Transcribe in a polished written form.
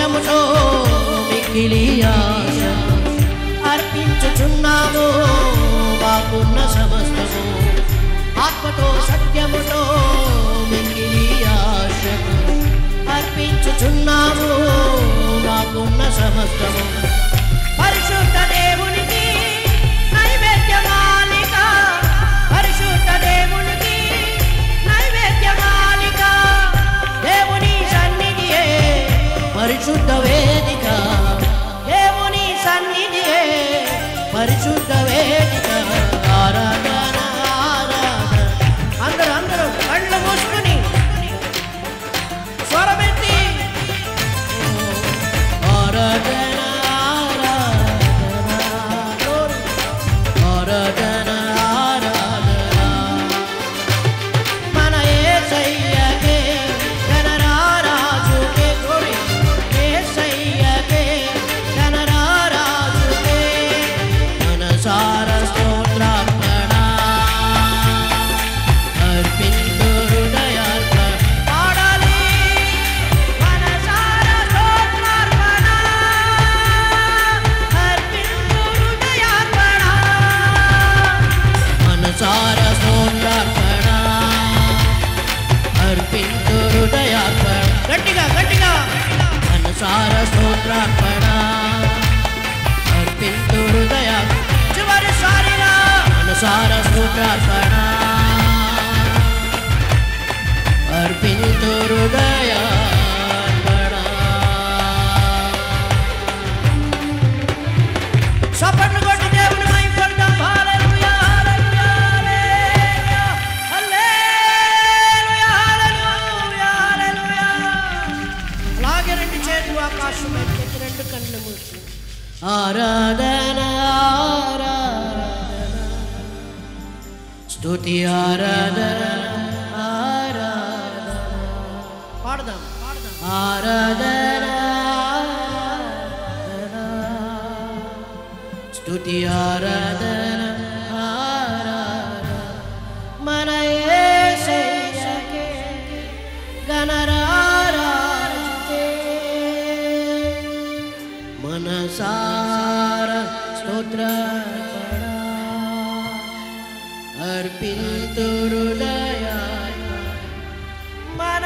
సత్యముతో మిక్కిలి ఆశ అర్పించుచున్నాము మాకున్న సమస్తము ఆత్మతో సత్యముతో మిక్కిలి ఆశ అర్పించుచున్నాము మాకున్న సమస్తము పరిశుద్ధ దేవునికి నైవేద్యమాలిక పరిశుద్ధ దేవునికి నైవేద్యమాలిక దేవుని సన్నిధియే పరిశుద్ధ వేదిక దేవుని సన్నిధియే పరిశుద్ధ వేదిక ఆరాధన ఆరాధన అందరూ కళ్ళు మూసుకుని స్వరమెత్తి ఆరాధన ఆరాధన ఆరాధన మన యేసయ్యకే గణరాజుకే గోరి యేసయ్యకే గణరాజుకే మనసార స్తోత్రార్పణ అర్పింతు హృదయార్పణ పాడాలి మనసార స్తోత్రార్పణ అర్పింతు హృదయార్పణ మనసార స్తోత్రార్పణ అర్పింతు హృదయార్పణ గట్టిగా మనసార స్తోత్రార్పణ అర్పింతు హృదయార్పణ చివరిసారిగా మనసార స్తోత్రార్పణ అర్పింతు హృదయార్పణ చప్పట్లు కొట్టి దేవుని మహిమపడదాం హల్లెలూయా హల్లెలూయా హల్లెలూయా హల్లెలూయా హల్లెలూయా అలాగే రెండు చేతులు ఆకాశం ఎత్తి రెండు కళ్ళు మూసి ఆరాధన ఆరాధన స్తుతి ఆరాధన ఆరాధన పాడదాం ఆరాధన ఆరాధన స్తుతి ఆరాధన ఆరాధన మన యేసయ్యకే గణరాజుకే మనసార స్తోత్రార్పణ అర్పింతు హృదయార్పణ మన